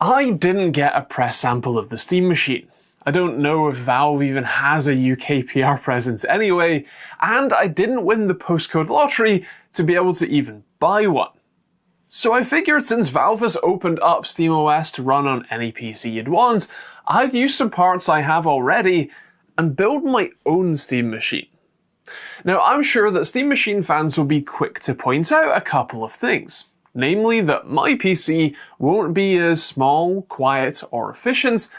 I didn't get a press sample of the Steam machine. I don't know if Valve even has a UK PR presence anyway, and I didn't win the postcode lottery to be able to even buy one. So I figured since Valve has opened up SteamOS to run on any PC you'd want, I'd use some parts I have already and build my own Steam machine. Now I'm sure that Steam Machine fans will be quick to point out a couple of things. Namely that my PC won't be as small, quiet, or efficient,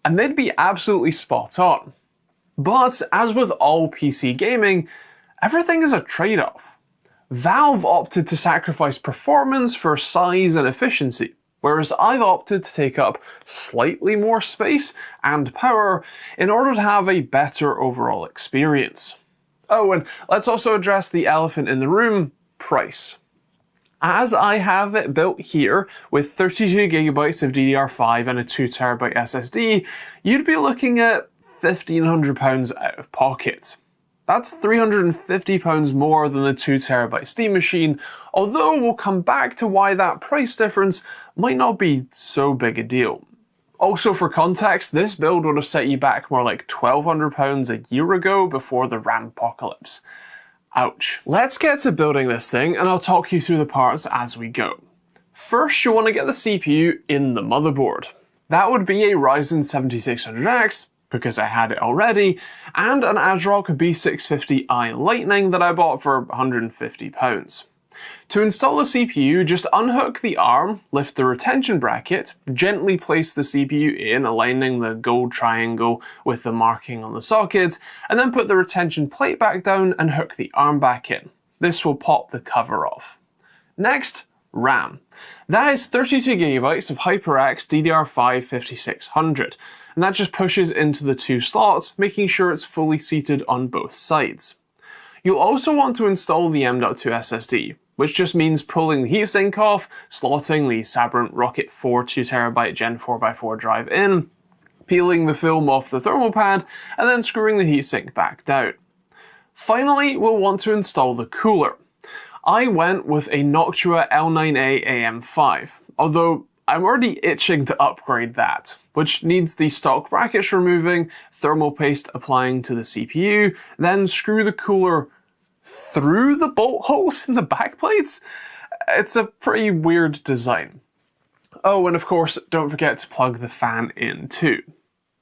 and they'd be absolutely spot on. But as with all PC gaming, everything is a trade-off. Valve opted to sacrifice performance for size and efficiency, whereas I've opted to take up slightly more space and power in order to have a better overall experience. Oh, and let's also address the elephant in the room, price. As I have it built here, with 32GB of DDR5 and a 2TB SSD, you'd be looking at £1,500 out of pocket. That's £350 more than the 2TB Steam machine, although we'll come back to why that price difference might not be so big a deal. Also for context, this build would have set you back more like £1,200 a year ago before the RAM apocalypse. Ouch. Let's get to building this thing and I'll talk you through the parts as we go. First, you'll want to get the CPU in the motherboard. That would be a Ryzen 7600X, because I had it already, and an ASRock B650i Lightning that I bought for £150. To install the CPU, just unhook the arm, lift the retention bracket, gently place the CPU in, aligning the gold triangle with the marking on the socket, and then put the retention plate back down and hook the arm back in. This will pop the cover off. Next, RAM. That is 32GB of HyperX DDR5 5600, and that just pushes into the two slots, making sure it's fully seated on both sides. You'll also want to install the M.2 SSD, which just means pulling the heatsink off, slotting the Sabrent Rocket 4 2TB Gen 4x4 drive in, peeling the film off the thermal pad, and then screwing the heatsink back down. Finally, we'll want to install the cooler. I went with a Noctua L9A AM5, although I'm already itching to upgrade that, which needs the stock brackets removing, thermal paste applying to the CPU, then screw the cooler through the bolt holes in the backplates? It's a pretty weird design. Oh, and of course, don't forget to plug the fan in too.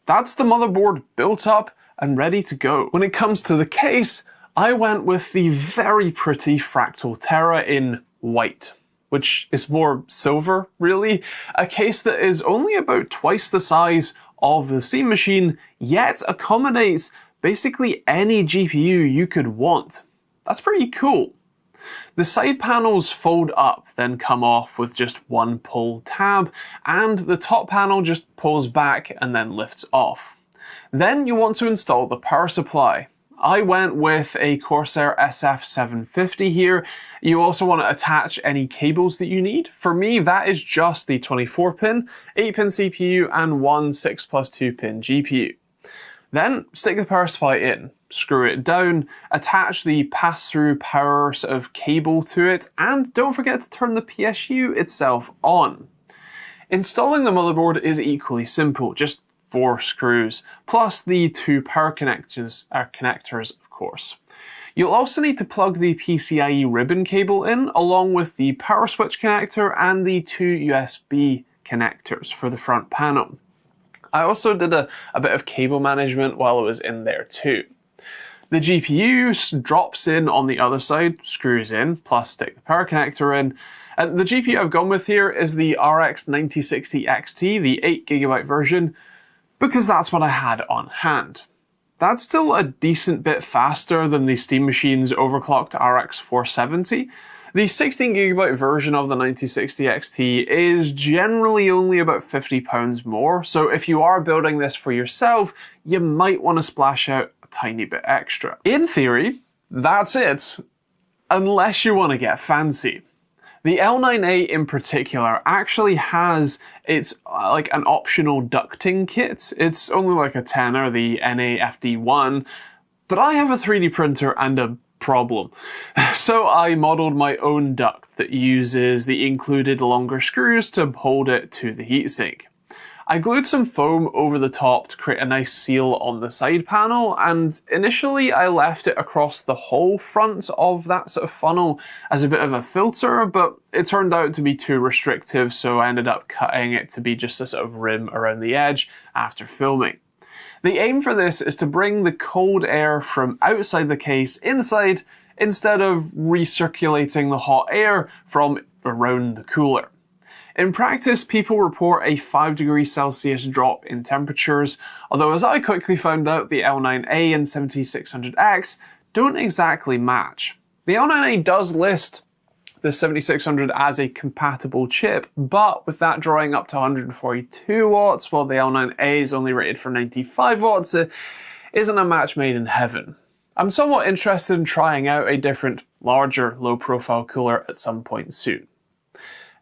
That's the motherboard built up and ready to go. When it comes to the case, I went with the very pretty Fractal Terra in white, which is more silver, really. A case that is only about twice the size of the Steam machine, yet accommodates basically any GPU you could want. That's pretty cool. The side panels fold up, then come off with just one pull tab, and the top panel just pulls back and then lifts off. Then you want to install the power supply. I went with a Corsair SF750 here. You also want to attach any cables that you need. For me, that is just the 24-pin, 8-pin CPU, and one 6+2-pin GPU. Then stick the power supply in, screw it down, attach the pass-through power sort of cable to it, and don't forget to turn the PSU itself on. Installing the motherboard is equally simple, just 4 screws, plus the 2 power connectors, of course. You'll also need to plug the PCIe ribbon cable in, along with the power switch connector and the 2 USB connectors for the front panel. I also did a bit of cable management while I was in there too. The GPU drops in on the other side, screws in, plus stick the power connector in. And the GPU I've gone with here is the RX 9060 XT, the 8GB version, because that's what I had on hand. That's still a decent bit faster than the Steam machine's overclocked RX 470. The 16GB version of the 9060 XT is generally only about £50 more, so if you are building this for yourself, you might want to splash out a tiny bit extra. In theory, that's it, unless you want to get fancy. The L9A in particular actually has its like an optional ducting kit. It's only like a tenner, the NAFD1, but I have a 3D printer and a problem. So I modeled my own duct that uses the included longer screws to hold it to the heatsink. I glued some foam over the top to create a nice seal on the side panel, and initially I left it across the whole front of that sort of funnel as a bit of a filter, but it turned out to be too restrictive, so I ended up cutting it to be just a sort of rim around the edge after filming. The aim for this is to bring the cold air from outside the case inside instead of recirculating the hot air from around the cooler. In practice, people report a 5 degrees Celsius drop in temperatures, although as I quickly found out, the L9A and 7600X don't exactly match. The L9A does list the 7600 as a compatible chip, but with that drawing up to 142 watts, while the L9A is only rated for 95 watts, it isn't a match made in heaven. I'm somewhat interested in trying out a different, larger, low-profile cooler at some point soon.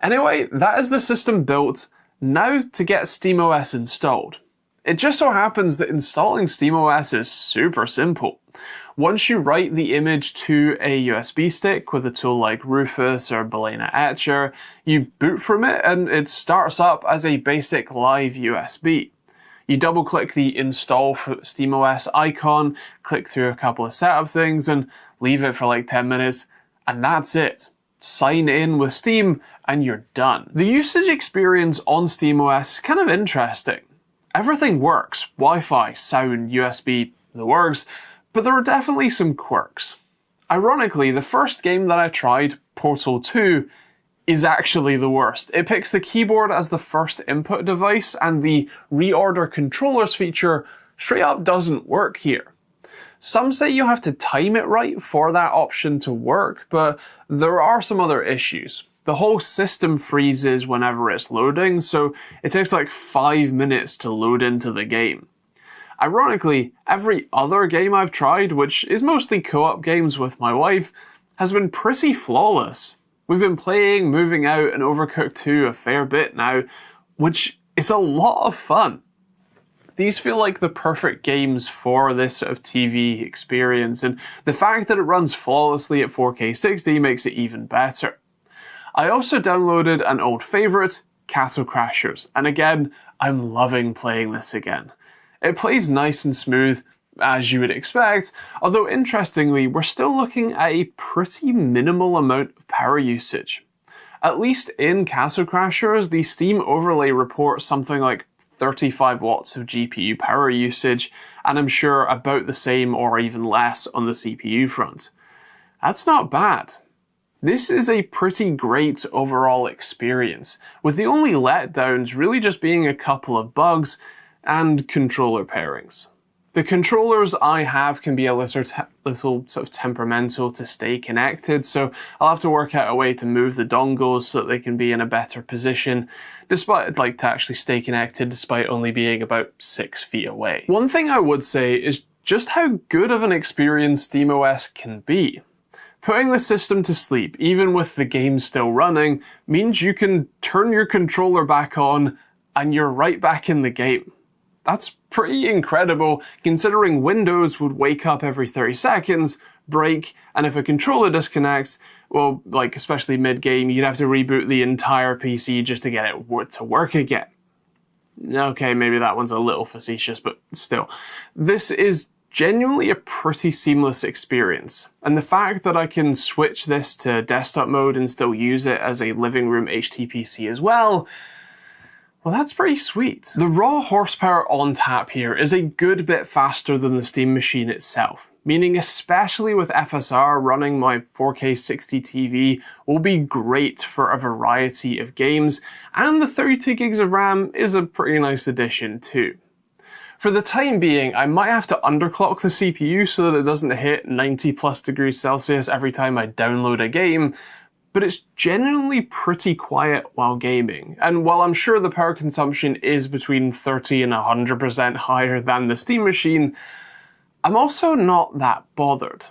Anyway, that is the system built. Now to get SteamOS installed. It just so happens that installing SteamOS is super simple. Once you write the image to a USB stick with a tool like Rufus or Balena Etcher, you boot from it and it starts up as a basic live USB. You double click the install for SteamOS icon, click through a couple of setup things and leave it for like 10 minutes, and that's it. Sign in with Steam and you're done. The usage experience on SteamOS is kind of interesting. Everything works, Wi-Fi, sound, USB, the works, but there are definitely some quirks. Ironically, the first game that I tried, Portal 2, is actually the worst. It picks the keyboard as the first input device, and the reorder controllers feature straight up doesn't work here. Some say you have to time it right for that option to work, but there are some other issues. The whole system freezes whenever it's loading, so it takes like 5 minutes to load into the game. Ironically, every other game I've tried, which is mostly co-op games with my wife, has been pretty flawless. We've been playing Moving Out and Overcooked 2 a fair bit now, which is a lot of fun. These feel like the perfect games for this sort of TV experience, and the fact that it runs flawlessly at 4K 60 makes it even better. I also downloaded an old favourite, Castle Crashers, and again, I'm loving playing this again. It plays nice and smooth, as you would expect, although interestingly, we're still looking at a pretty minimal amount of power usage. At least in Castle Crashers, the Steam overlay reports something like 35 watts of GPU power usage, and I'm sure about the same or even less on the CPU front. That's not bad. This is a pretty great overall experience, with the only letdowns really just being a couple of bugs and controller pairings. The controllers I have can be a little sort of temperamental to stay connected, so I'll have to work out a way to move the dongles so that they can be in a better position, despite I'd like to actually stay connected despite only being about 6 feet away. One thing I would say is just how good of an experience SteamOS can be. Putting the system to sleep, even with the game still running, means you can turn your controller back on and you're right back in the game. That's pretty incredible, considering Windows would wake up every 30 seconds, break, and if a controller disconnects, well, like especially mid-game, you'd have to reboot the entire PC just to get it to work again. Okay, maybe that one's a little facetious, but still. This is genuinely a pretty seamless experience, and the fact that I can switch this to desktop mode and still use it as a living room HTPC as well, that's pretty sweet. The raw horsepower on tap here is a good bit faster than the Steam machine itself, meaning especially with FSR running my 4K 60 TV will be great for a variety of games, and the 32 gigs of RAM is a pretty nice addition too. For the time being, I might have to underclock the CPU so that it doesn't hit 90 plus degrees Celsius every time I download a game, but it's genuinely pretty quiet while gaming, and while I'm sure the power consumption is between 30 and 100% higher than the Steam machine, I'm also not that bothered.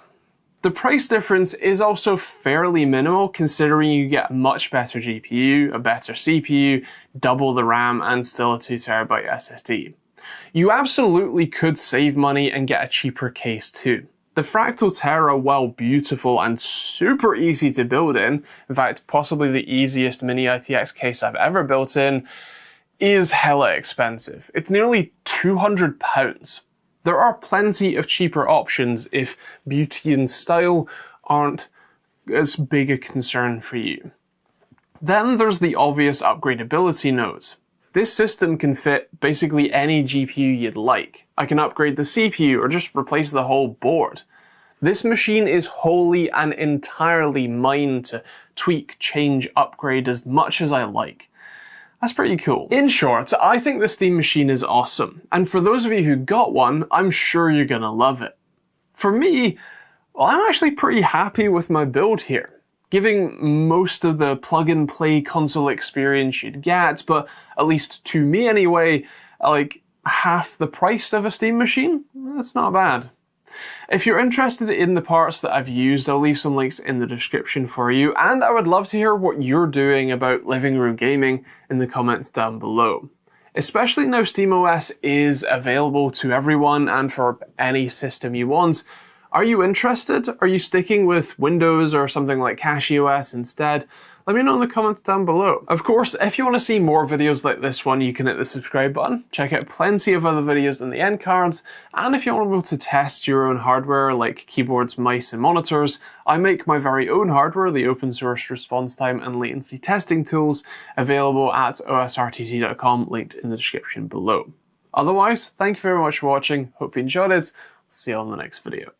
The price difference is also fairly minimal considering you get a much better GPU, a better CPU, double the RAM, and still a 2TB SSD. You absolutely could save money and get a cheaper case too. The Fractal Terra, while beautiful and super easy to build in fact possibly the easiest mini ITX case I've ever built in, is hella expensive. It's nearly £200. There are plenty of cheaper options if beauty and style aren't as big a concern for you. Then there's the obvious upgradability nodes. This system can fit basically any GPU you'd like. I can upgrade the CPU or just replace the whole board. This machine is wholly and entirely mine to tweak, change, upgrade as much as I like. That's pretty cool. In short, I think the Steam machine is awesome, and for those of you who got one, I'm sure you're gonna love it. For me, well, I'm actually pretty happy with my build here. Giving most of the plug-and-play console experience you'd get, but at least to me anyway, like half the price of a Steam machine, that's not bad. If you're interested in the parts that I've used, I'll leave some links in the description for you, and I would love to hear what you're doing about living room gaming in the comments down below. Especially now SteamOS is available to everyone and for any system you want. Are you interested? Are you sticking with Windows or something like CachyOS instead? Let me know in the comments down below. Of course, if you want to see more videos like this one, you can hit the subscribe button, check out plenty of other videos in the end cards, and if you want to be able to test your own hardware like keyboards, mice, and monitors, I make my very own hardware, the open source response time and latency testing tools, available at osrtt.com, linked in the description below. Otherwise, thank you very much for watching, hope you enjoyed it, see you on the next video.